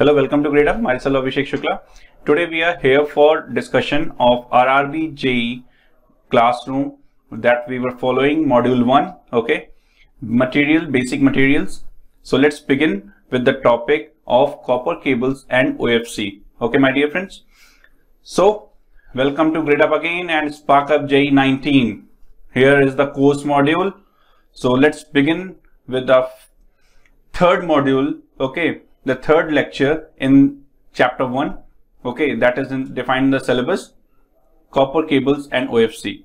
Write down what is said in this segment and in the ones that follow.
Hello, welcome to Grade Up. Myself Abhishek Shukla. Today we are here for discussion of RRB JE classroom that we were following module 1. Okay, basic materials. So let's begin with the topic of copper cables and OFC. Okay, my dear friends. So welcome to Grade Up again and Sparkup JE’19. Here is the course module. So let's begin with the third module. Okay, the third lecture in chapter 1. Okay, that is defined in the syllabus, copper cables and OFC.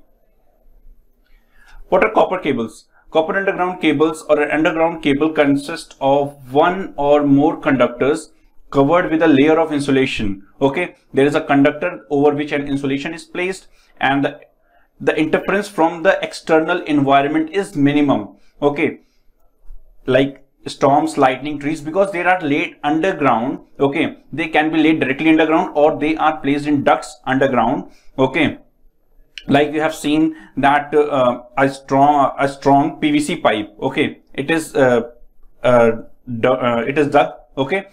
What are copper cables? Copper underground cables or an underground cable consists of one or more conductors covered with a layer of insulation. Okay, there is a conductor over which an insulation is placed and the interference from the external environment is minimum. Okay, like storms, lightning, trees, because they are laid underground. Okay, they can be laid directly underground or they are placed in ducts underground. Okay, like you have seen that a strong PVC pipe. Okay, it is dug. Okay,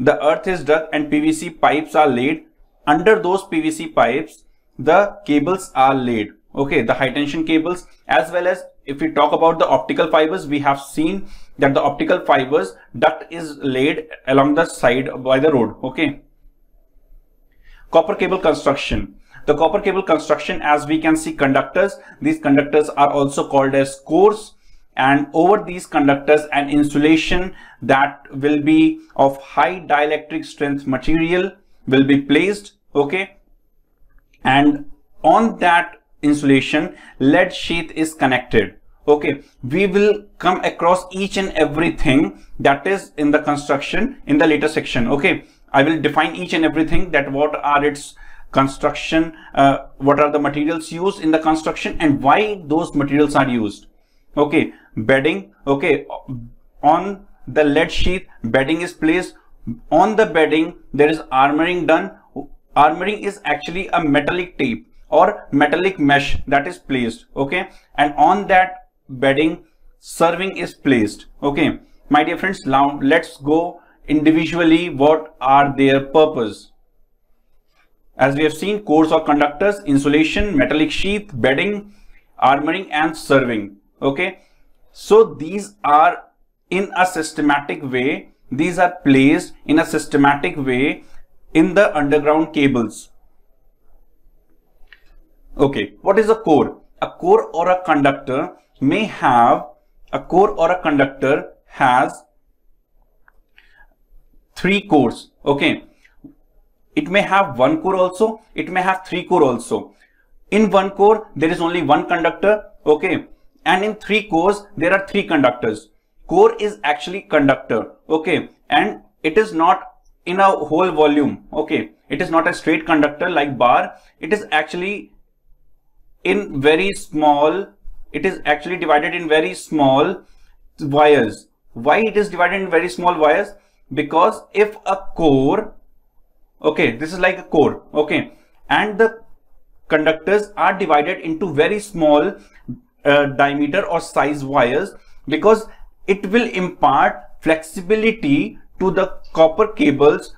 the earth is dug and PVC pipes are laid. Under those PVC pipes, the cables are laid. Okay, the high tension cables, as well as if we talk about the optical fibers, we have seen that the optical fibers duct is laid along the side by the road. Okay, copper cable construction. The copper cable construction, as we can see conductors, these conductors are also called as cores, and over these conductors an insulation that will be of high dielectric strength material will be placed. Okay, and on that insulation lead sheath is connected. Okay, we will come across each and everything that is in the construction in the later section. Okay, I will define each and everything, that what are its construction, what are the materials used in the construction and why those materials are used. Okay, bedding. Okay, on the lead sheath bedding is placed. On the bedding there is armoring done. Armoring is actually a metallic tape or metallic mesh that is placed. Okay, and on that bedding serving is placed. Okay, my dear friends, now let's go individually what are their purpose. As we have seen, cores or conductors, insulation, metallic sheath, bedding, armoring and serving. Okay, so these are in a systematic way, these are placed in a systematic way in the underground cables. Okay, what is a core? A core or a conductor may have, a core or a conductor has 3 cores. Okay, it may have 1 core also, it may have 3 core also. In 1 core there is only 1 conductor. Okay, and in 3 cores there are 3 conductors. Core is actually conductor. Okay, and it is not in a whole volume. Okay, it is not a straight conductor like bar. It is actually in very small, it is actually divided in very small wires. Why it is divided in very small wires? Because if a core, okay, this is like a core, okay, and the conductors are divided into very small diameter or size wires, because it will impart flexibility to the copper cables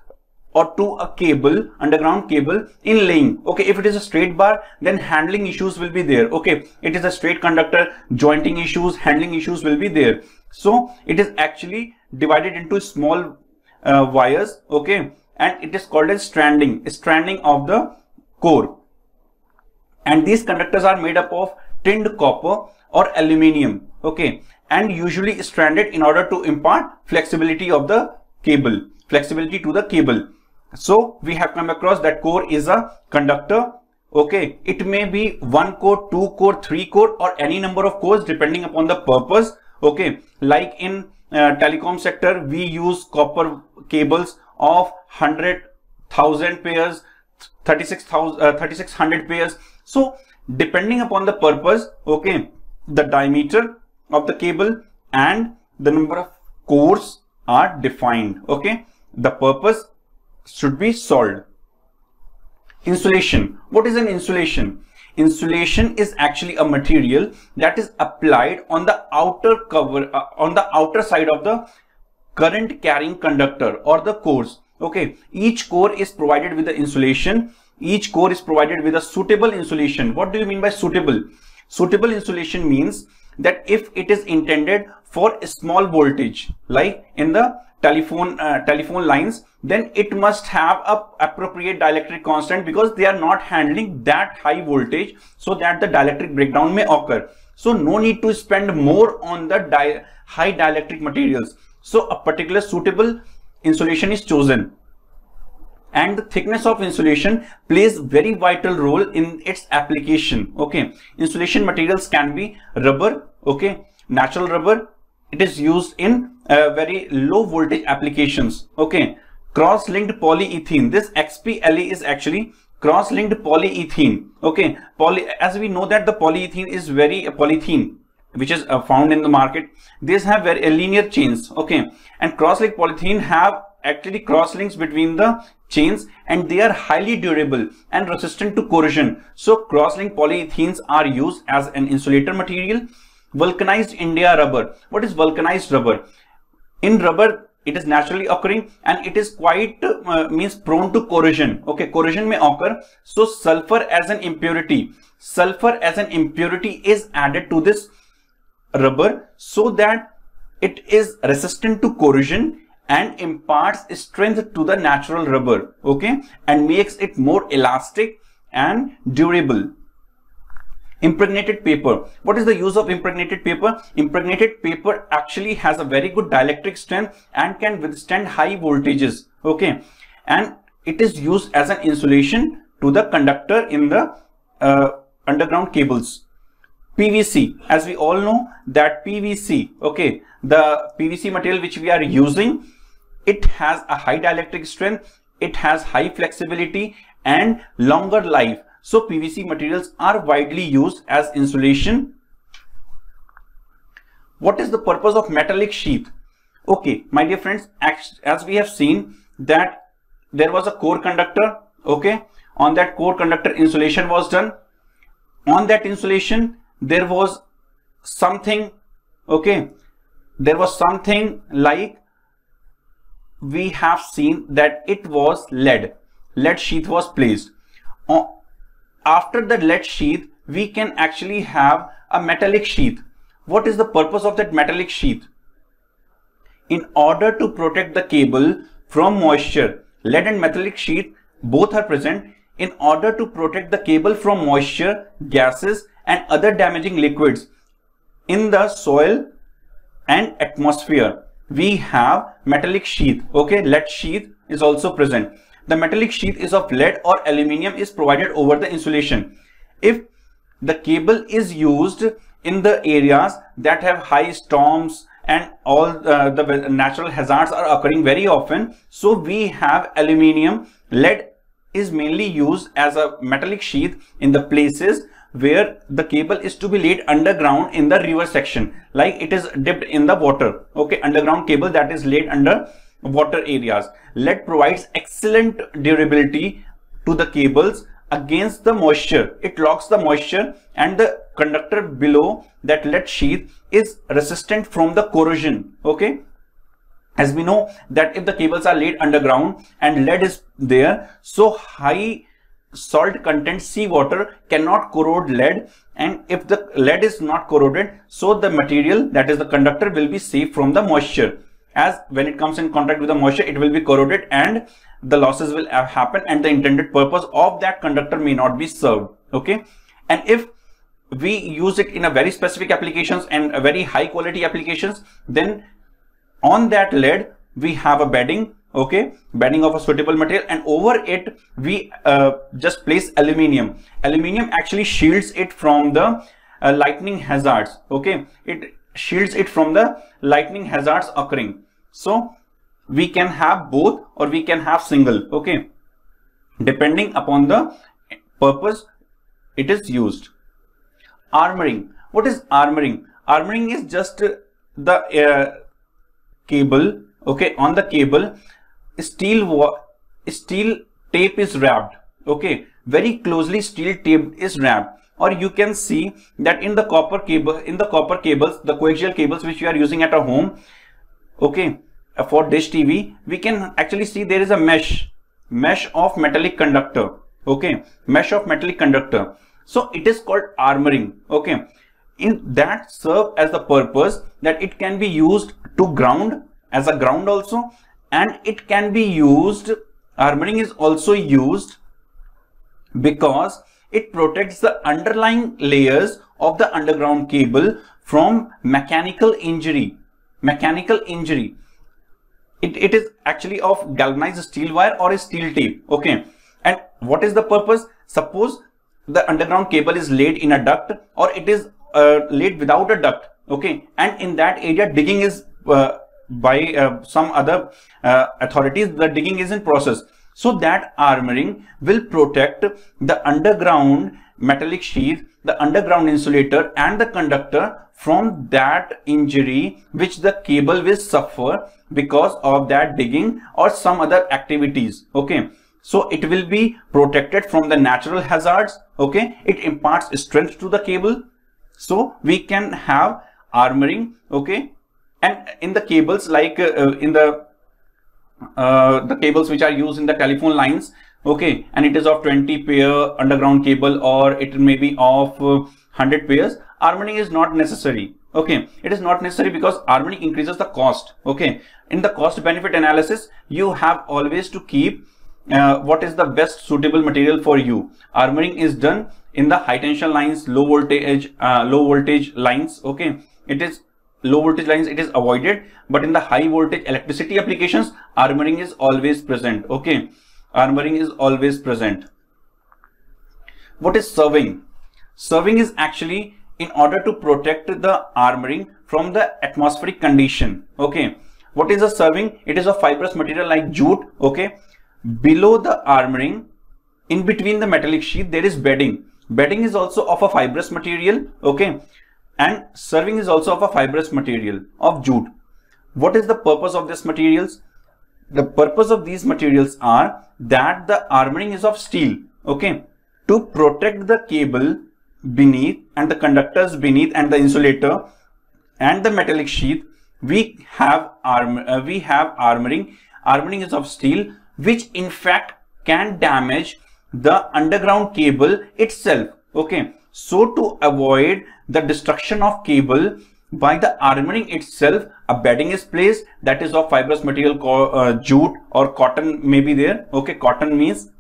or to a cable, underground cable in laying. Okay, if it is a straight bar, then handling issues will be there. Okay, it is a straight conductor, jointing issues, handling issues will be there. So it is actually divided into small wires. Okay, and it is called as stranding of the core. And these conductors are made up of tinned copper or aluminium. Okay, and usually stranded in order to impart flexibility of the cable, flexibility to the cable. So we have come across that core is a conductor. Okay, it may be 1 core, 2 core, 3 core or any number of cores depending upon the purpose. Okay, like in telecom sector we use copper cables of 100,000 pairs, 3600 pairs. So depending upon the purpose, okay, the diameter of the cable and the number of cores are defined. Okay, the purpose should be solved. Insulation. What is an insulation? Insulation is actually a material that is applied on the outer cover, on the outer side of the current carrying conductor or the cores. Okay, each core is provided with the insulation. Each core is provided with a suitable insulation. What do you mean by suitable? Suitable insulation means that if it is intended for a small voltage, like in the telephone lines, then it must have a appropriate dielectric constant, because they are not handling that high voltage, so that the dielectric breakdown may occur. So no need to spend more on the high dielectric materials. So a particular suitable insulation is chosen, and the thickness of insulation plays very vital role in its application. Okay, insulation materials can be rubber, okay, natural rubber. It is used in very low voltage applications. Okay, cross-linked polyethylene. This XPLE is actually cross-linked polyethylene. Okay, as we know that the polyethylene is polyethylene, which is found in the market. These have very linear chains. Okay, and cross-linked polyethylene have actually cross-links between the chains, and they are highly durable and resistant to corrosion. So cross-linked polyethylenes are used as an insulator material. Vulcanized India rubber. What is vulcanized rubber? In rubber, it is naturally occurring, and it is quite means prone to corrosion. Okay, corrosion may occur. So sulfur as an impurity is added to this rubber, so that it is resistant to corrosion and imparts strength to the natural rubber. Okay, and makes it more elastic and durable. Impregnated paper. What is the use of impregnated paper? Impregnated paper actually has a very good dielectric strength and can withstand high voltages. Okay, and it is used as an insulation to the conductor in the underground cables. PVC, as we all know that PVC, okay, the PVC material which we are using, it has a high dielectric strength, it has high flexibility and longer life. So PVC materials are widely used as insulation. What is the purpose of metallic sheath? Okay, my dear friends, as we have seen that there was a core conductor. Okay, on that core conductor insulation was done. On that insulation there was something, okay, there was something like, we have seen that it was lead sheath was placed. After the lead sheath, we can actually have a metallic sheath. What is the purpose of that metallic sheath? In order to protect the cable from moisture, lead and metallic sheath both are present in order to protect the cable from moisture, gases and other damaging liquids in the soil and atmosphere. We have metallic sheath. Okay, lead sheath is also present. The metallic sheath is of lead or aluminium is provided over the insulation. If the cable is used in the areas that have high storms and all the natural hazards are occurring very often, so we have aluminium. Lead is mainly used as a metallic sheath in the places where the cable is to be laid underground in the river section, like it is dipped in the water. Okay, underground cable that is laid under water areas. Lead provides excellent durability to the cables against the moisture. It locks the moisture, and the conductor below that lead sheath is resistant from the corrosion. Okay, as we know that if the cables are laid underground and lead is there, so high salt content seawater cannot corrode lead, and if the lead is not corroded, so the material, that is the conductor, will be safe from the moisture. As when it comes in contact with the moisture, it will be corroded and the losses will happen, and the intended purpose of that conductor may not be served. Okay, and if we use it in a very specific applications and a very high quality applications, then on that lead we have a bedding. Okay, bedding of a suitable material, and over it we just place aluminium. Aluminium actually shields it from the lightning hazards. Okay, it shields it from the lightning hazards occurring. So we can have both or we can have single. Okay, depending upon the purpose it is used. Armouring. What is armouring? Armouring is just the cable. Okay, on the cable steel tape is wrapped. Okay, very closely steel tape is wrapped. Or you can see that in the copper cables, the coaxial cables which you are using at a home, okay, for dish TV, we can actually see there is a mesh of metallic conductor. Okay, mesh of metallic conductor. So it is called armoring. Okay, in that serve as the purpose that it can be used to ground, as a ground also, and it can be used, armoring is also used because it protects the underlying layers of the underground cable from mechanical injury. It is actually of galvanized steel wire or a steel tape. Okay, and what is the purpose? Suppose the underground cable is laid in a duct, or it is laid without a duct. Okay, and in that area digging is by some other authorities, the digging is in process. So that armoring will protect the underground metallic sheath, the underground insulator and the conductor from that injury which the cable will suffer because of that digging or some other activities. Okay, so it will be protected from the natural hazards. Okay, it imparts strength to the cable. So we can have armoring. Okay, and in the cables, like in the cables which are used in the telephone lines, okay, and it is of 20 pair underground cable, or it may be of 100 pairs, armoring is not necessary. Okay, it is not necessary because armoring increases the cost. Okay, in the cost benefit analysis, you have always to keep what is the best suitable material for you. Armoring is done in the high tension lines, low voltage lines. Okay, it is low voltage lines, it is avoided, but in the high voltage electricity applications, armoring is always present. Okay, armoring is always present. What is serving? Serving is actually in order to protect the armoring from the atmospheric condition. Okay, what is a serving? It is a fibrous material like jute. Okay, below the armoring, in between the metallic sheath, there is bedding. Bedding is also of a fibrous material. Okay, and serving is also of a fibrous material of jute. What is the purpose of these materials? The purpose of these materials are that the armoring is of steel. Okay, to protect the cable beneath and the conductors beneath and the insulator and the metallic sheath, we have armoring. Armoring is of steel, which in fact can damage the underground cable itself. Okay, so to avoid the destruction of cable by the armoring itself, a bedding is placed that is of fibrous material called jute, or cotton may be there. Okay, cotton means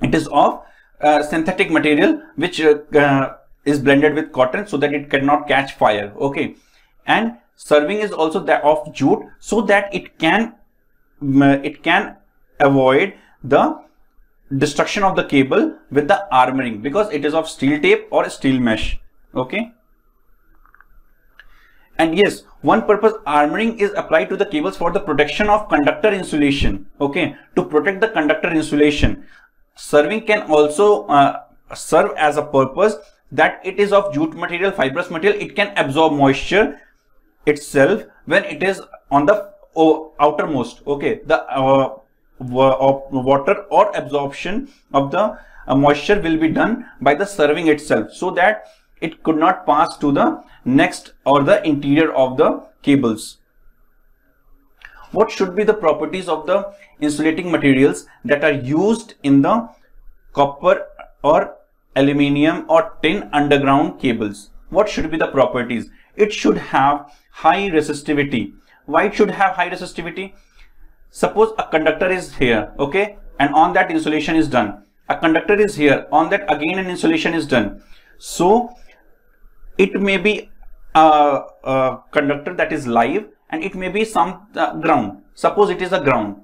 it is of synthetic material which is blended with cotton so that it cannot catch fire. Okay, and serving is also that of jute so that it can avoid the destruction of the cable with the armoring, because it is of steel tape or steel mesh. Okay, and yes, one purpose armoring is applied to the cables for the protection of conductor insulation. Okay, to protect the conductor insulation. Serving can also serve as a purpose that it is of jute material, fibrous material. It can absorb moisture itself when it is on the outermost. Okay, the water or absorption of the moisture will be done by the serving itself, so that it could not pass to the next or the interior of the cables. What should be the properties of the insulating materials that are used in the copper or aluminium or tin underground cables? What should be the properties? It should have high resistivity. Why it should have high resistivity? Suppose a conductor is here, okay, and on that insulation is done. A conductor is here, on that again an insulation is done. So it may be a conductor that is live, and it may be some ground. Suppose it is a ground.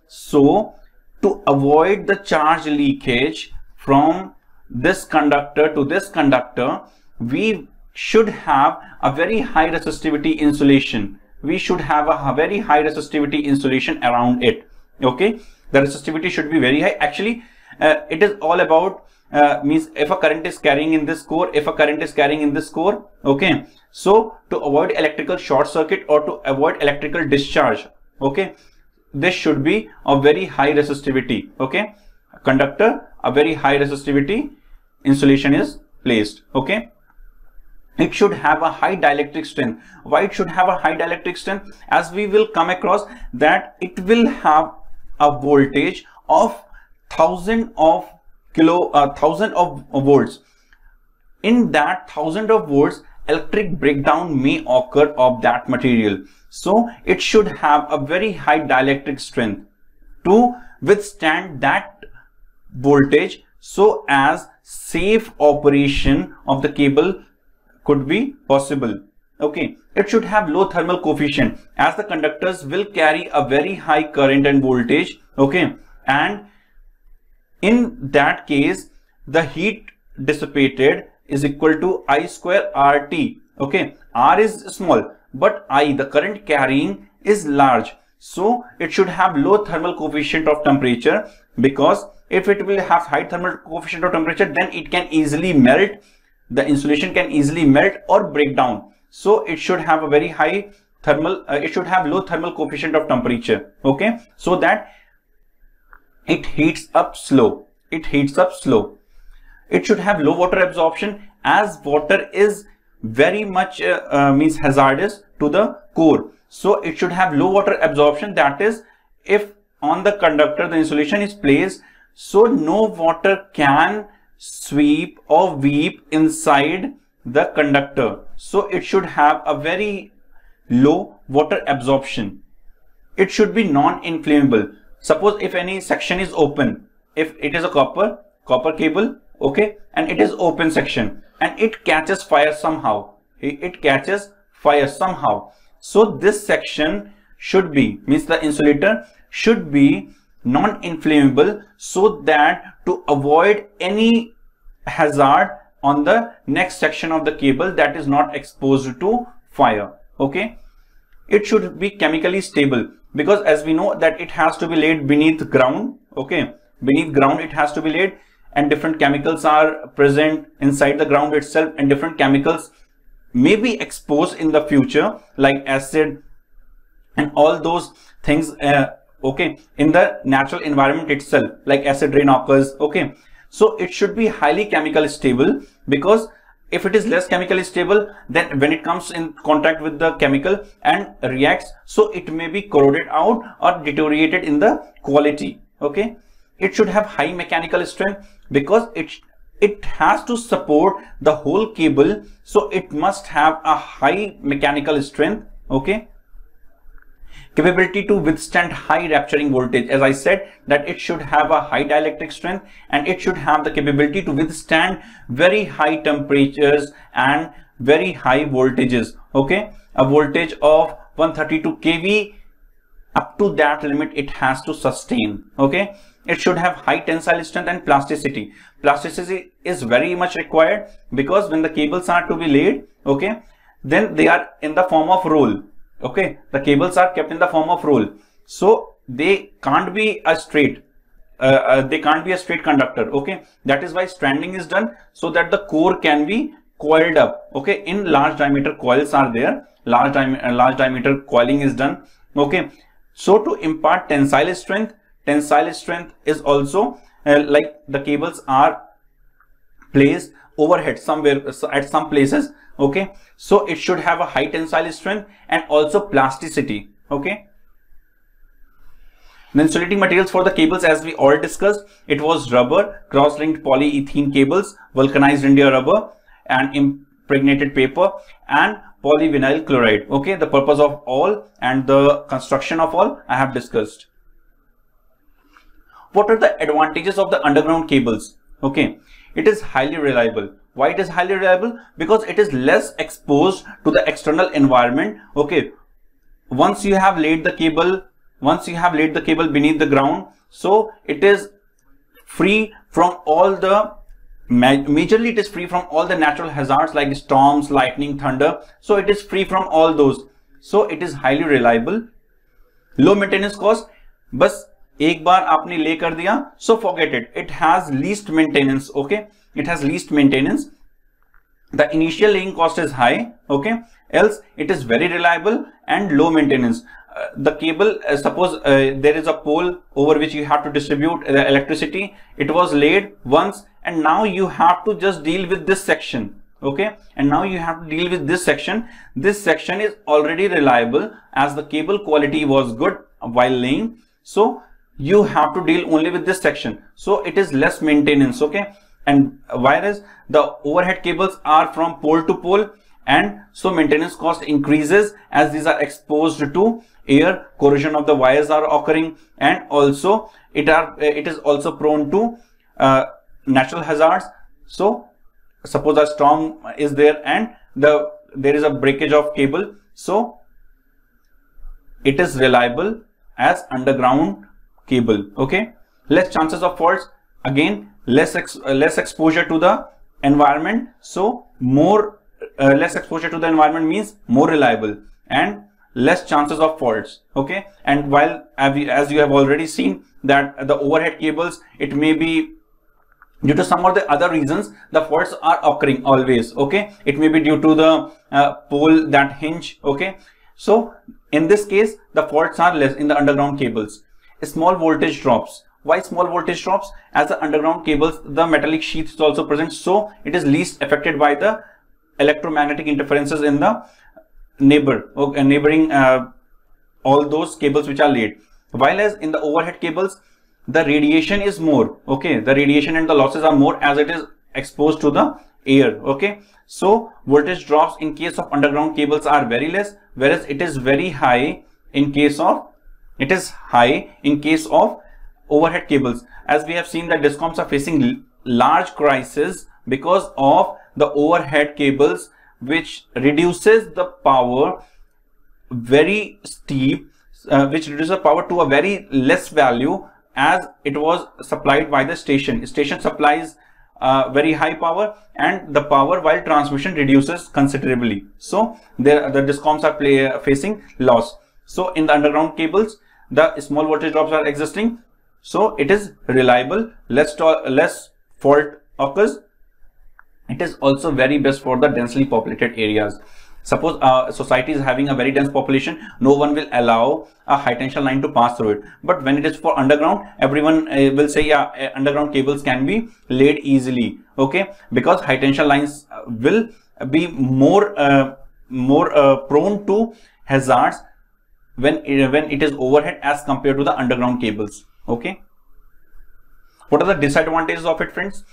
So to avoid the charge leakage from this conductor to this conductor, we should have a very high resistivity insulation. We should have a very high resistivity insulation around it. Okay, the resistivity should be very high. Actually, it is all about means if a current is carrying in this core, if a current is carrying in this core. Okay, so to avoid electrical short circuit or to avoid electrical discharge, okay, this should be a very high resistivity. Okay, conductor, a very high resistivity insulation is placed. Okay, it should have a high dielectric strength. Why it should have a high dielectric strength? As we will come across that it will have a voltage of 1000 of volts. In that 1000 of volts, electric breakdown may occur of that material. So it should have a very high dielectric strength to withstand that voltage, so as safe operation of the cable could be possible. Okay, it should have low thermal coefficient, as the conductors will carry a very high current and voltage. Okay, and in that case the heat dissipated is equal to I square RT. Okay, R is small but I, the current carrying, is large. So it should have low thermal coefficient of temperature, because if it will have high thermal coefficient of temperature, then it can easily melt, the insulation can easily melt or break down. So it should have a very high thermal, it should have low thermal coefficient of temperature. Okay, so that it heats up slow. It should have low water absorption, as water is very much means hazardous to the core. So it should have low water absorption, that is, if on the conductor the insulation is placed, so no water can sweep or weep inside the conductor. So it should have a very low water absorption. It should be non-inflammable. Suppose if any section is open, if it is a copper cable, okay, and it is open section and it catches fire somehow, so this section should be, means the insulator should be non-inflammable, so that to avoid any hazard on the next section of the cable that is not exposed to fire. Okay, it should be chemically stable, because as we know that it has to be laid beneath ground. Okay, beneath ground it has to be laid, and different chemicals are present inside the ground itself, and different chemicals may be exposed in the future, like acid and all those things, okay, in the natural environment itself, like acid rain occurs. Okay, so it should be highly chemically stable, because if it is less chemically stable, then when it comes in contact with the chemical and reacts, so it may be corroded out or deteriorated in the quality. Okay, it should have high mechanical strength, because it has to support the whole cable, so it must have a high mechanical strength. Okay, capability to withstand high rupturing voltage. As I said, that it should have a high dielectric strength, and it should have the capability to withstand very high temperatures and very high voltages. Okay, a voltage of 132 kV, up to that limit it has to sustain. Okay, it should have high tensile strength and plasticity. Plasticity is very much required, because when the cables are to be laid, okay, then they are in the form of roll. Okay, the cables are kept in the form of roll, so they can't be a straight conductor. Okay, that is why stranding is done, so that the core can be coiled up. Okay, in large diameter coils are there, large diameter coiling is done. Okay, so to impart tensile strength is also like the cables are placed overhead somewhere at some places. Okay, so it should have a high tensile strength and also plasticity. Okay, the insulating materials for the cables, as we all discussed, it was rubber, cross-linked polyethylene cables, vulcanized India rubber and impregnated paper, and polyvinyl chloride. Okay, the purpose of all and the construction of all I have discussed. What are the advantages of the underground cables? Okay, it is highly reliable. Why it is highly reliable? Because it is less exposed to the external environment. Okay, once you have laid the cable beneath the ground, so it is free from all the majorly it is free from all the natural hazards like storms, lightning, thunder. So it is free from all those. So it is highly reliable. Low maintenance cost. बस एक बार आपने ले कर दिया, so forget it. It has least maintenance. Okay, it has least maintenance. The initial laying cost is high. Okay, else it is very reliable and low maintenance. The cable, suppose there is a pole over which you have to distribute the electricity. It was laid once, and now you have to just deal with this section. okay, and now you have to deal with this section. This section is already reliable as the cable quality was good while laying, so you have to deal only with this section, so it is less maintenance, okay. And whereas the overhead cables are from pole to pole, and so maintenance cost increases as these are exposed to air, corrosion of the wires are occurring, and also it is also prone to natural hazards. So suppose a storm is there and there is a breakage of cable, so it is reliable as underground cable, okay. Less chances of faults, again less exposure to the environment, so more less exposure to the environment means more reliable and less chances of faults, okay. And while as you have already seen that the overhead cables, it may be due to some of the other reasons the faults are occurring always, okay. It may be due to the pole that hinge, okay. So in this case the faults are less in the underground cables. Small voltage drops. Why small voltage drops? As the underground cables, the metallic sheath is also present, so it is least affected by the electromagnetic interferences in the neighboring all those cables which are laid. While as in the overhead cables, the radiation is more, okay. The radiation and the losses are more as it is exposed to the air, okay. So voltage drops in case of underground cables are very less, whereas it is very high in case of overhead cables. As we have seen that DISCOMs are facing large crisis because of the overhead cables, which reduces the power very steep, which reduces the power to a very less value as it was supplied by the station. Station supplies very high power, and the power while transmission reduces considerably. So the DISCOMs are facing loss. So in the underground cables, the small voltage drops are existing, so it is reliable, less fault occurs. It is also very best for the densely populated areas. Suppose a society is having a very dense population, no one will allow a high tension line to pass through it. But when it is for underground, everyone will say, yeah, underground cables can be laid easily, okay, because high tension lines will be more prone to hazards when it is overhead as compared to the underground cables, okay. What are the disadvantages of it, friends?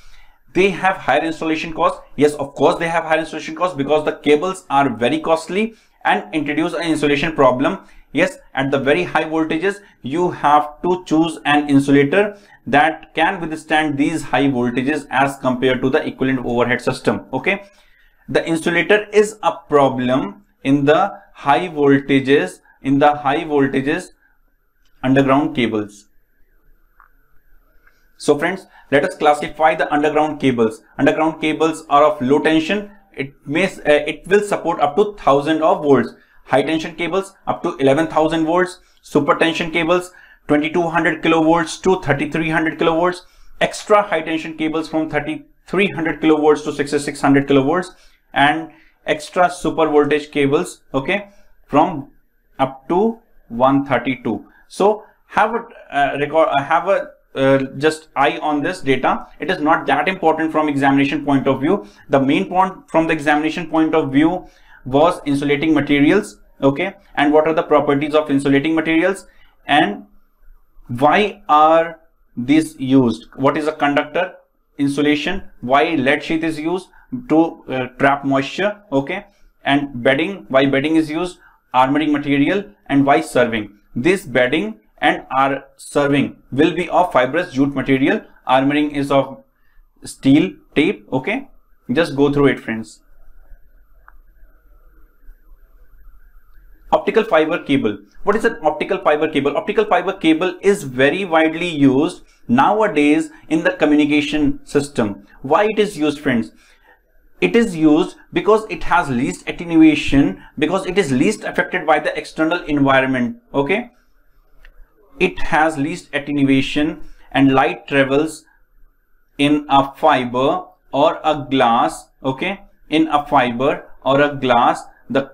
They have higher installation costs. Yes, of course they have higher installation costs because the cables are very costly and introduce an insulation problem. Yes, at the very high voltages, you have to choose an insulator that can withstand these high voltages as compared to the equivalent overhead system, okay. The insulator is a problem in the high voltages, underground cables. So friends, let us classify the underground cables. Underground cables are of low tension. It will support up to 1000 of volts. High tension cables up to 11,000 volts. Super tension cables 2200 kilovolts to 3300 kilovolts. Extra high tension cables from 3300 kilovolts to 6600 kilovolts, and extra super voltage cables, okay, from up to 132. So have a just eye on this data. It is not that important from examination point of view. The main point from the examination point of view was insulating materials, okay, and what are the properties of insulating materials and why are these used. What is a conductor? Insulation. Why lead sheath is used? To trap moisture, okay, and bedding. Why bedding is used? Armoring material. And why serving? This bedding and our serving will be of fibrous jute material. Armoring is of steel tape, okay. Just go through it, friends. Optical fiber cable. What is an optical fiber cable? Optical fiber cable is very widely used nowadays in the communication system. Why it is used, friends? It is used because it has least attenuation, because it is least affected by the external environment, okay. It has least attenuation and light travels in a fiber or a glass, okay. In a fiber or a glass, the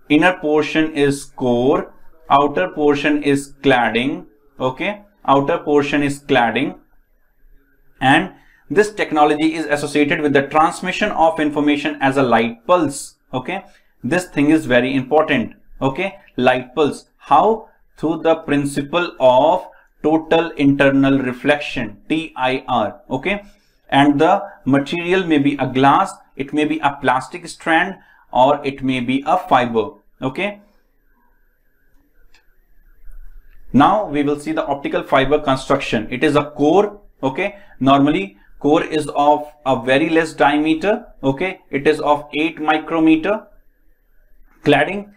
inner portion is core, outer portion is cladding, okay. Outer portion is cladding, and This technology is associated with the transmission of information as a light pulse. Okay, this thing is very important. Okay, light pulse. How? Through the principle of total internal reflection, TIR. Okay, and the material may be a glass, it may be a plastic strand, or it may be a fiber. Okay, now we will see the optical fiber construction. It is a core. Okay, normally core is of a very less diameter. Okay, it is of 8 micrometer. Cladding,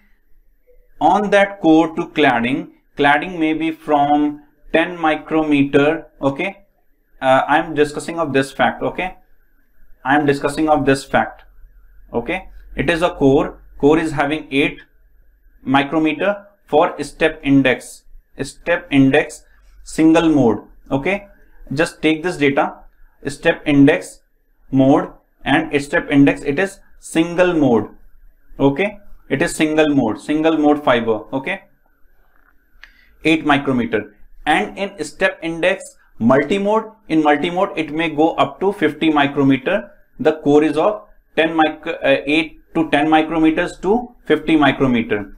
on that core to cladding may be from 10 micrometer. Okay, I am discussing of this fact. Okay, I am discussing of this fact. Okay, it is a core is having 8 micrometer for step index single mode. Okay, just take this data, step index mode and step index, it is single mode. Okay, it is single mode fiber. Okay, 8 micrometer. And in step index multi-mode, in multi-mode it may go up to 50 micrometer. The core is of 8 to 10 micrometers to 50 micrometer.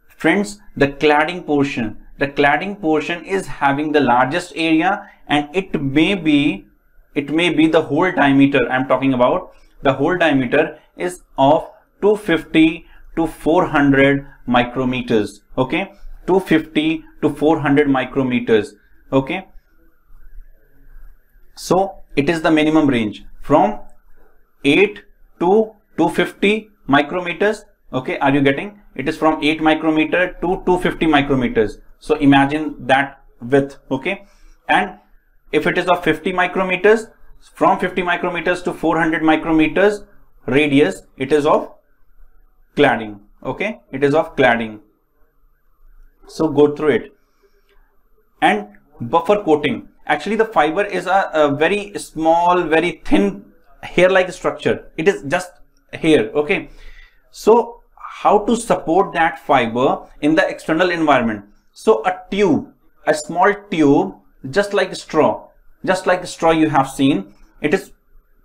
Friends, the cladding portion is having the largest area, and it may be the whole diameter. I am talking about the whole diameter is of 250 to 400 micrometers. Okay, 250 to 400 micrometers. Okay, so it is the minimum range from 8 to 250 micrometers. Okay, are you getting? It is from 8 micrometer to 250 micrometers. So imagine that width. Okay, and if it is of 50 micrometers, from 50 micrometers to 400 micrometers radius, it is of cladding. Okay, it is of cladding. So go through it. And buffer coating, actually the fiber is a very small, very thin hair-like structure. It is just hair. Okay, so how to support that fiber in the external environment? So a tube, a small tube, just like straw you have seen, it is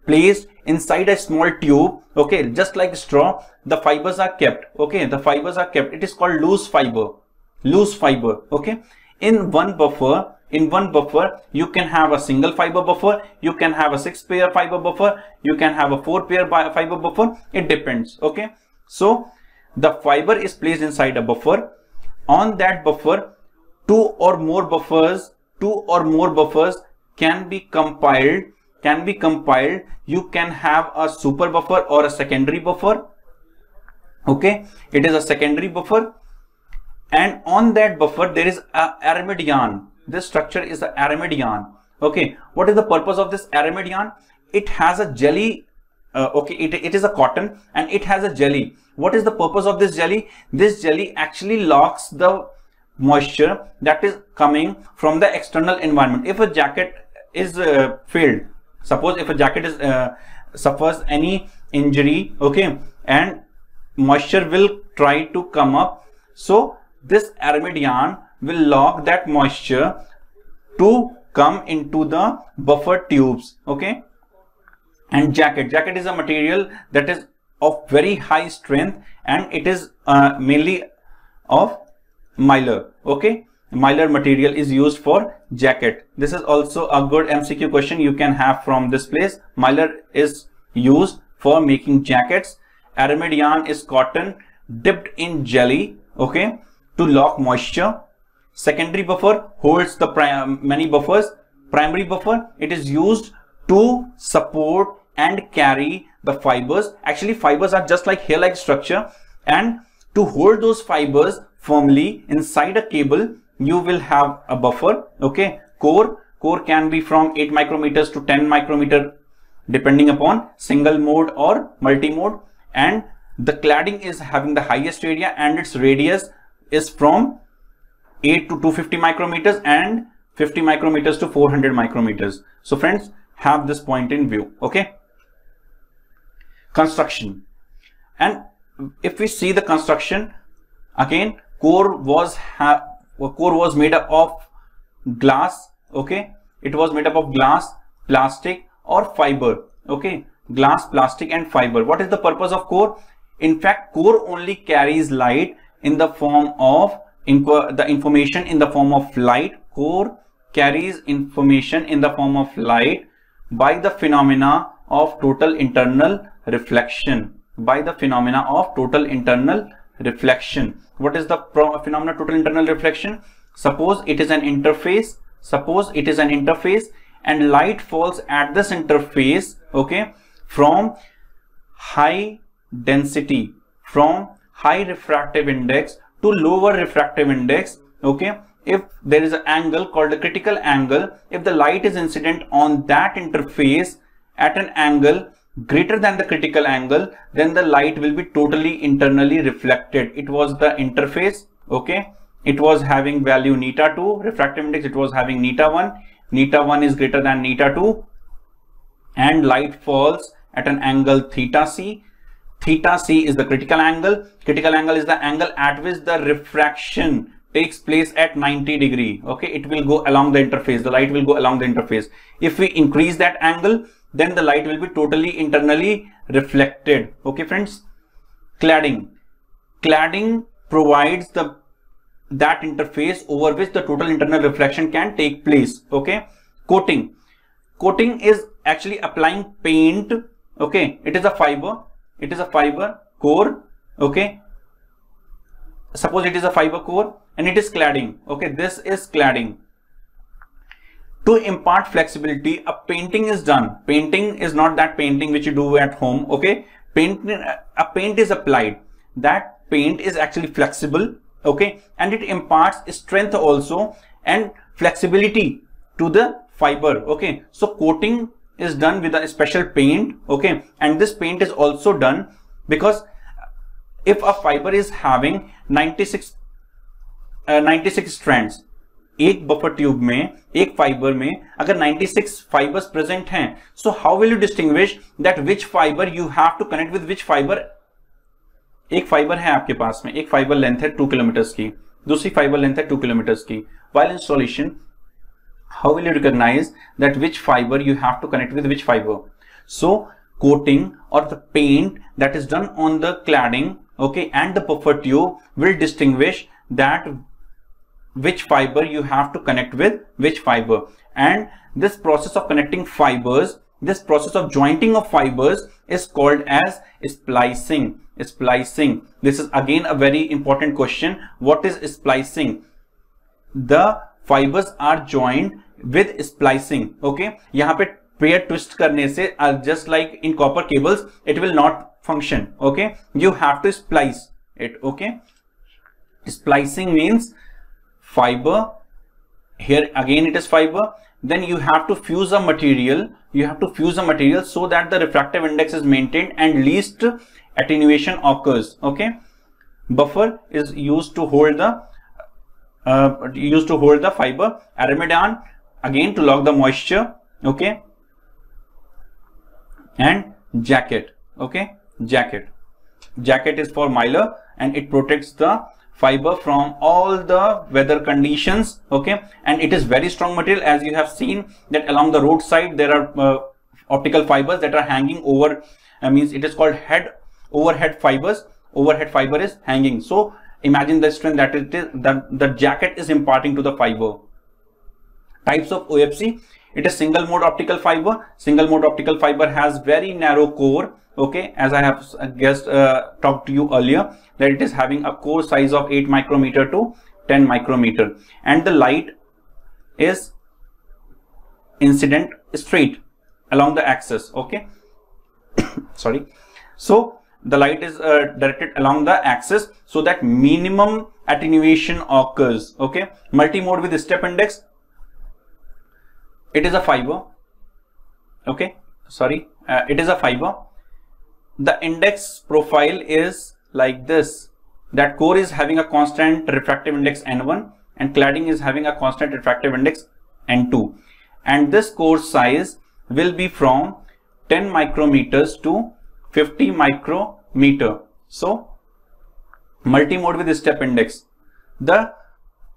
placed inside a small tube. Okay, just like straw, the fibers are kept. Okay, the fibers are kept. It is called loose fiber. Okay, in one buffer you can have a single fiber buffer, you can have a 6-pair fiber buffer, you can have a 4-pair fiber buffer. It depends. Okay, so the fiber is placed inside a buffer. On that buffer, two or more buffers can be compiled. You can have a super buffer or a secondary buffer. Okay, it is a secondary buffer, and on that buffer there is a aramid yarn. This structure is the aramid yarn. Okay, what is the purpose of this aramid yarn? It has a jelly. Okay, it is a cotton and it has a jelly. What is the purpose of this jelly? This jelly actually locks the moisture that is coming from the external environment. If a jacket is failed, suppose if a jacket is suffers any injury, okay, and moisture will try to come up, so this aramid yarn will lock that moisture to come into the buffer tubes. Okay, and jacket is a material that is of very high strength, and it is mainly of mylar. Okay, mylar material is used for jacket. This is also a good MCQ question you can have from this place. Mylar is used for making jackets. Aramid yarn is cotton dipped in jelly, okay, to lock moisture. Secondary buffer holds the many buffers. Primary buffer, it is used to support and carry the fibers. Actually, fibers are just like hair-like structure, and to hold those fibers firmly inside a cable, you will have a buffer. Okay, core can be from 8 micrometers to 10 micrometer depending upon single mode or multi-mode, and the cladding is having the highest area, and its radius is from 8 to 250 micrometers and 50 micrometers to 400 micrometers. So friends, have this point in view. Okay, construction. And if we see the construction, again, core was made up of glass. Okay, it was made up of glass, plastic, or fiber. Okay, glass, plastic and fiber. What is the purpose of core? In fact, core only carries light in the form of the information in the form of light. Core carries information in the form of light by the phenomena of total internal reflection. By the phenomena of total internal reflection. What is the phenomena of total internal reflection? Suppose it is an interface. Suppose it is an interface and light falls at this interface, okay, from high density, from high refractive index to lower refractive index. Okay, if there is an angle called the critical angle, if the light is incident on that interface at an angle greater than the critical angle, then the light will be totally internally reflected. It was the interface, okay, it was having value neta 2, refractive index it was having neta 1, neta 1 is greater than neta 2, and light falls at an angle theta c. Theta c is the critical angle. Critical angle is the angle at which the refraction takes place at 90 degree. Okay, it will go along the interface, the light will go along the interface. If we increase that angle, then the light will be totally internally reflected. Okay friends, cladding provides that interface over which the total internal reflection can take place. Okay, coating is actually applying paint. Okay, it is a fiber core. Okay, suppose it is a fiber core and it is cladding. Okay, this is cladding. To impart flexibility, a painting is done. Painting is not that painting which you do at home. Okay, a paint is applied. That paint is actually flexible. Okay, and it imparts strength also and flexibility to the fiber. Okay, so coating is done with a special paint. Okay, and this paint is also done because if a fiber is having 96 strands, एक buffer tube में, एक fibre में अगर 96 fibres present हैं, so how will you distinguish that which fibre you have to connect with which fibre? एक fibre है आपके पास में, एक फाइबर लेंथ है 2 किलोमीटर्स की, दूसरी फाइबर लेंथ है 2 किलोमीटर्स की. While installation, how will you recognize that which fiber you have to connect with which fiber? So coating or the paint that is done on the cladding, okay, and the buffer tube will distinguish that which fiber you have to connect with which fiber. And this process of connecting fibers, this process of jointing of fibers is called as splicing. Splicing. This is again a very important question. What is splicing? The fibers are joined with splicing. Okay, यहाँ पे pair twist करने से just like in copper cables it will not function. Okay, you have to splice it. Okay, splicing means fiber, here again it is fiber, then you have to fuse a material, so that the refractive index is maintained and least attenuation occurs. Okay, buffer is used to hold the fiber, aramidan again to lock the moisture. Okay, and jacket. Okay, jacket is for miler and it protects the fiber from all the weather conditions. Okay, and it is very strong material, as you have seen that along the roadside there are optical fibers that are hanging over, means it is called overhead fibers. Overhead fiber is hanging, so imagine the strength that it is, the jacket is imparting to the fiber. Types of OFC, it is single mode optical fiber. Single mode optical fiber has very narrow core. Okay, as I have talked to you earlier, that it is having a core size of 8 micrometer to 10 micrometer, and the light is incident straight along the axis. Okay, sorry. So the light is directed along the axis so that minimum attenuation occurs. Okay, multi-mode with step index. It is a fiber. Okay, sorry, it is a fiber. The index profile is like this, that core is having a constant refractive index N1 and cladding is having a constant refractive index N2, and this core size will be from 10 micrometers to 50 micrometer. So multi-mode with step index, the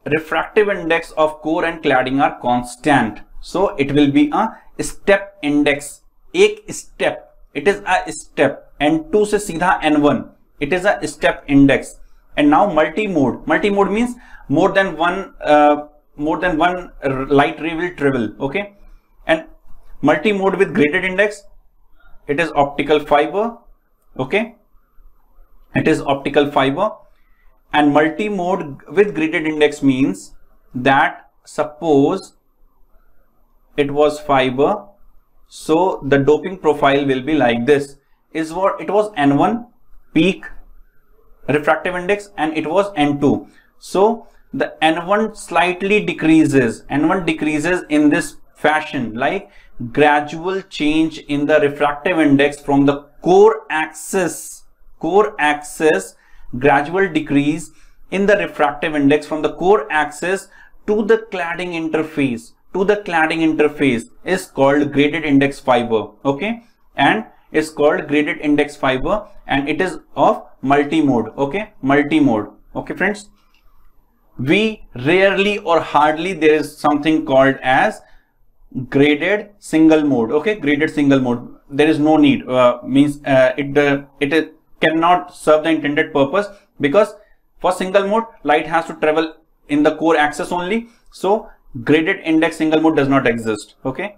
refractive index of core and cladding are constant. so it will be a step index, एक step, it is a step, N2 से सीधा N1, it is a step index. And now multi-mode, multi-mode means more than one light ray will travel, okay. And multi-mode with graded index, it is optical fiber, okay, it is optical fiber. And multi-mode with graded index means that suppose it was fiber, so the doping profile will be like this. Is what it was N1 peak refractive index and it was N2. So the N1 slightly decreases, N1 decreases in this fashion, like gradual change in the refractive index from the core axis, gradual decrease in the refractive index from the core axis to the cladding interface, is called graded index fiber, okay, and is called graded index fiber, and it is of multi-mode, okay, multi-mode, okay friends. We rarely or hardly there is something called as graded single mode, okay, graded single mode. There is no need, means it cannot serve the intended purpose, because for single mode light has to travel in the core axis only, so graded index single mode does not exist, okay.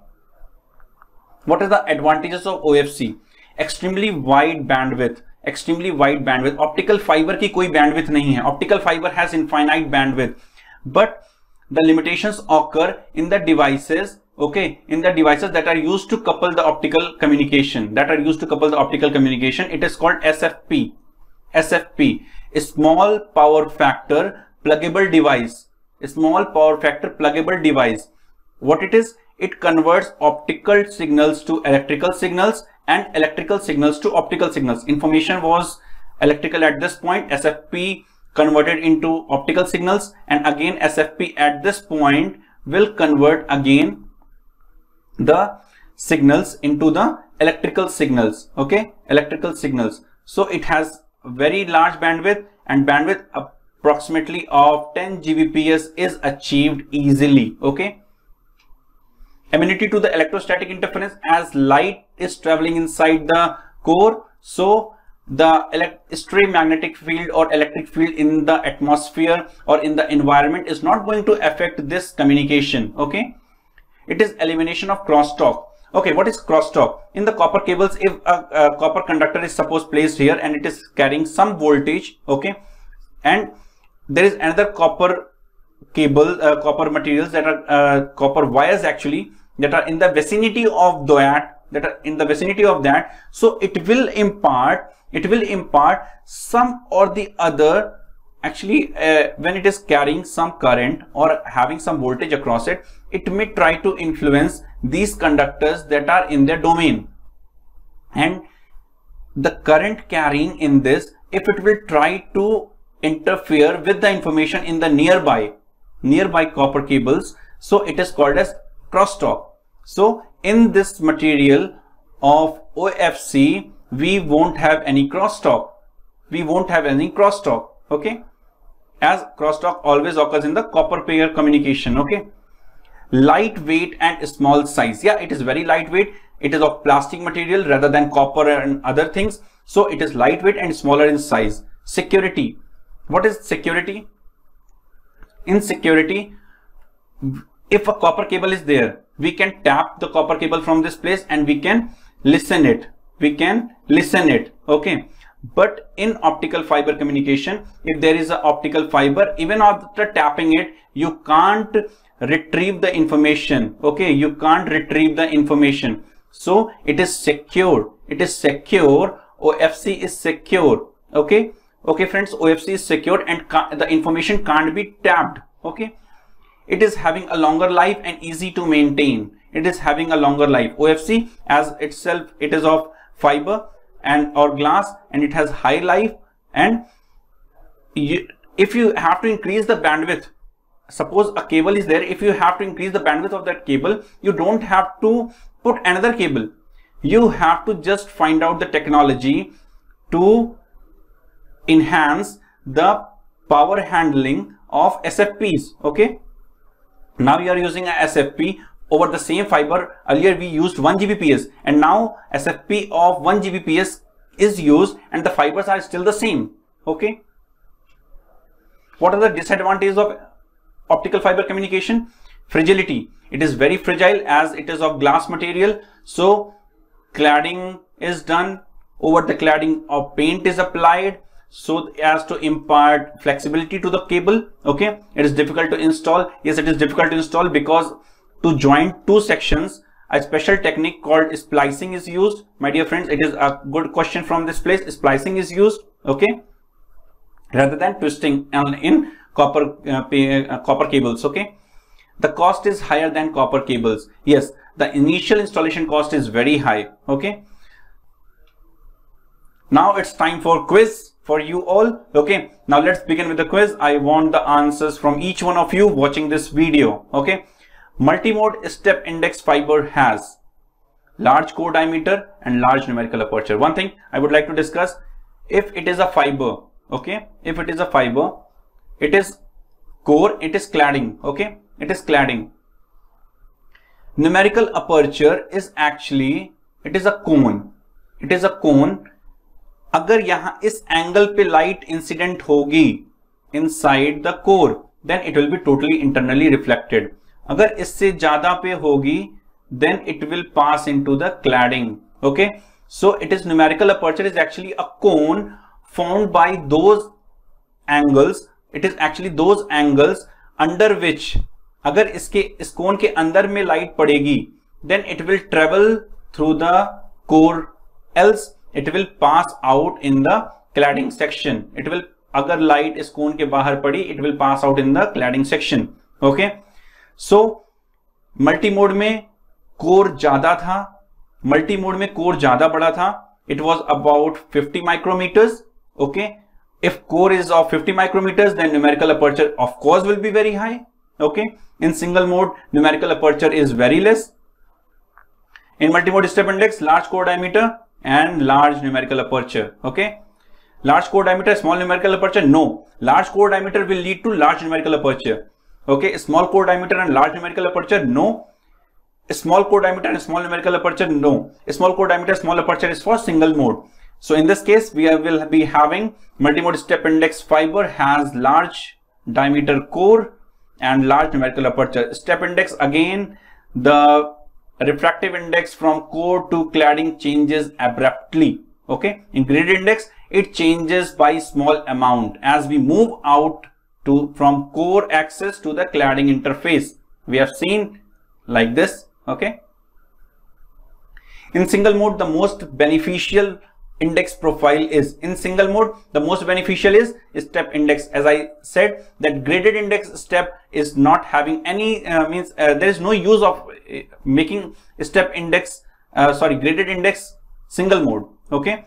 What are the advantages of OFC? Extremely wide bandwidth, optical fiber की कोई bandwidth नहीं है, optical fiber has infinite bandwidth, but the limitations occur in the devices, okay, in the devices that are used to couple the optical communication, it is called SFP, a small power factor pluggable device, what it is, it converts optical signals to electrical signals and electrical signals to optical signals. Information was electrical at this point, SFP converted into optical signals, and again SFP at this point will convert again the signals into the electrical signals, okay, electrical signals. So it has very large bandwidth, and bandwidth approximately of 10 Gbps is achieved easily, okay. Amenity to the electrostatic interference, as light is traveling inside the core, so the stray magnetic field or electric field in the atmosphere or in the environment is not going to affect this communication, okay. It is elimination of crosstalk. Okay, what is crosstalk? In the copper cables, if a copper conductor is suppose placed here and it is carrying some voltage, okay, and there is another copper cable, copper materials that are copper wires actually, that are in the vicinity of that, so it will impart some or the other, actually when it is carrying some current or having some voltage across it, it may try to influence these conductors that are in their domain, and the current carrying in this, if it will try to interfere with the information in the nearby copper cables, so it is called as crosstalk. So in this material of OFC, we won't have any crosstalk, okay, as crosstalk always occurs in the copper pair communication, okay. Lightweight and small size, yeah, it is very lightweight, it is of plastic material rather than copper and other things, so it is lightweight and smaller in size. Security, what is security? In security, if a copper cable is there, we can tap the copper cable from this place and we can listen it, okay. But in optical fiber communication, if there is an optical fiber, even after tapping it, you can't retrieve the information, okay, so it is secure, OFC is secure, okay friends, OFC is secure and the information can't be tapped, okay. It is having a longer life and easy to maintain, OFC as itself, it is of fiber and or glass, and it has high life, and if you have to increase the bandwidth, suppose a cable is there, if you have to increase the bandwidth of that cable, you don't have to put another cable, you have to just find out the technology to enhance the power handling of SFPs, okay. Now you are using a SFP over the same fiber. Earlier we used 1 Gbps and now SFP of 1 Gbps is used and the fibers are still the same. Okay. What are the disadvantages of optical fiber communication? Fragility. It is very fragile as it is of glass material. So cladding is done. Over the cladding of paint is applied so as to impart flexibility to the cable. Okay. It is difficult to install. Yes, it is difficult to install because to join two sections, a special technique called splicing is used. My dear friends, it is a good question from this place. Splicing is used, okay, rather than twisting in copper cables, okay. The cost is higher than copper cables. Yes, the initial installation cost is very high, okay. Now it's time for quiz for you all, okay. Now let's begin with the quiz. I want the answers from each one of you watching this video, okay. Multimode step index fiber has large core diameter and large numerical aperture. One thing I would like to discuss, if it is a fiber, okay, if it is a fiber, it is core, it is cladding, okay, it is cladding. Numerical aperture is actually, it is a cone, it is a cone. अगर यहाँ इस angle पे light incident होगी inside the core, then it will be totally internally reflected. अगर इससे ज्यादा पे होगी then it will pass into the cladding, okay. So it is numerical aperture is actually a cone formed by those angles. It is actually those angles under which अगर इसके इस कोन के अंदर में लाइट पड़ेगी then it will travel through the core, else it will pass out in the cladding section. It will, अगर light इस कोन के बाहर पड़ी, it will pass out in the cladding section, okay. So multimode में core ज्यादा था, multimode में core ज्यादा बड़ा था. It was about 50 micrometers, okay. If core is of 50 micrometers, then numerical aperture of course will be very high, okay. In single mode, numerical aperture is very less. In multimode step index, large core diameter and large numerical aperture, okay. Large core diameter, small numerical aperture, no. Large core diameter will lead to large numerical aperture, okay. Small core diameter and large numerical aperture, no. Small core diameter and small numerical aperture, no. Small core diameter, small aperture is for single mode. So in this case, we will be having multimode step index fiber has large diameter core and large numerical aperture. Step index, again, the refractive index from core to cladding changes abruptly, okay. In graded index, it changes by small amount as we move out from core axis to the cladding interface. We have seen like this, okay. In single mode, the most beneficial index profile is, in single mode, the most beneficial is step index. As I said, that graded index step is not having any there is no use of making step index graded index single mode, okay.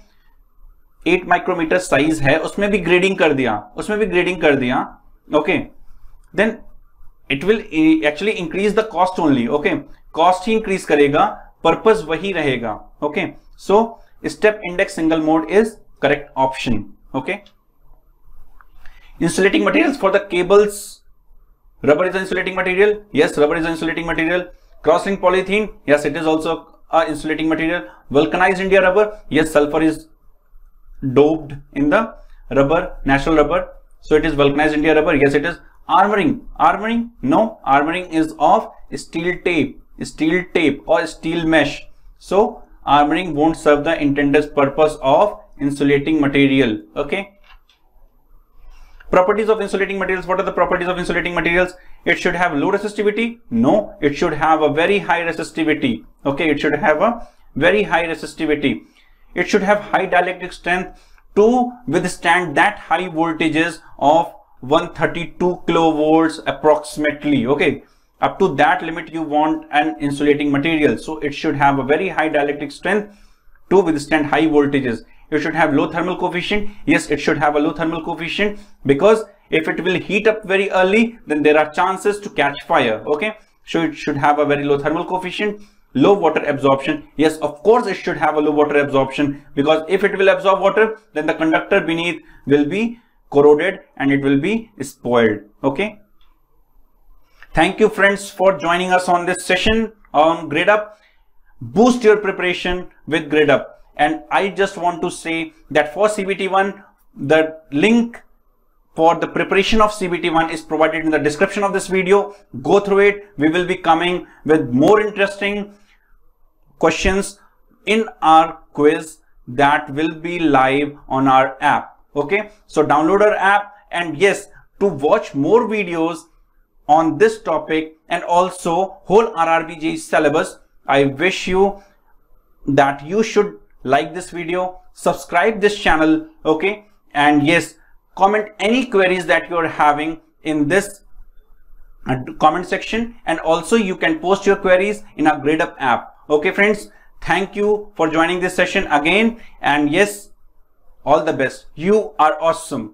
8 micrometer size है, उसमें भी grading कर दिया, okay. Then it will actually increase the cost only, okay. Cost he increase करेगा, purpose वही रहेगा, okay. So step index single mode is correct option, okay. Insulating materials for the cables. Rubber is an insulating material. Yes, rubber is an insulating material. Crosslink polyethylene. Yes, it is also a insulating material. Vulcanized India rubber. Yes, sulfur is doped in the rubber, natural rubber. So it is vulcanized India rubber. Yes, it is. Armouring. Armouring? No. Armouring is of steel tape or steel mesh. So armouring won't serve the intended purpose of insulating material, okay. Properties of insulating materials. What are the properties of insulating materials? It should have low resistivity. No, it should have a very high resistivity, okay. It should have a very high resistivity. It should have high dielectric strength to withstand that high voltages of 132 kilovolts approximately, okay. Up to that limit you want an insulating material. So it should have a very high dielectric strength to withstand high voltages. It should have low thermal coefficient. Yes, it should have a low thermal coefficient because if it will heat up very early, then there are chances to catch fire, okay. So it should have a very low thermal coefficient. Low water absorption. Yes, of course it should have a low water absorption, because if it will absorb water, then the conductor beneath will be corroded and it will be spoiled, okay. Thank you friends for joining us on this session on Grade Up. Boost your preparation with Grade Up. And I just want to say that for CBT1, the link for the preparation of CBT1 is provided in the description of this video. Go through it. We will be coming with more interesting questions in our quiz that will be live on our app. Okay, so download our app, and yes, to watch more videos on this topic and also whole RRB JE syllabus, I wish you that you should like this video, subscribe this channel, okay, and yes, comment any queries that you are having in this comment section, and also you can post your queries in our Grade Up app. Okay friends, thank you for joining this session again, and yes, all the best. You are awesome.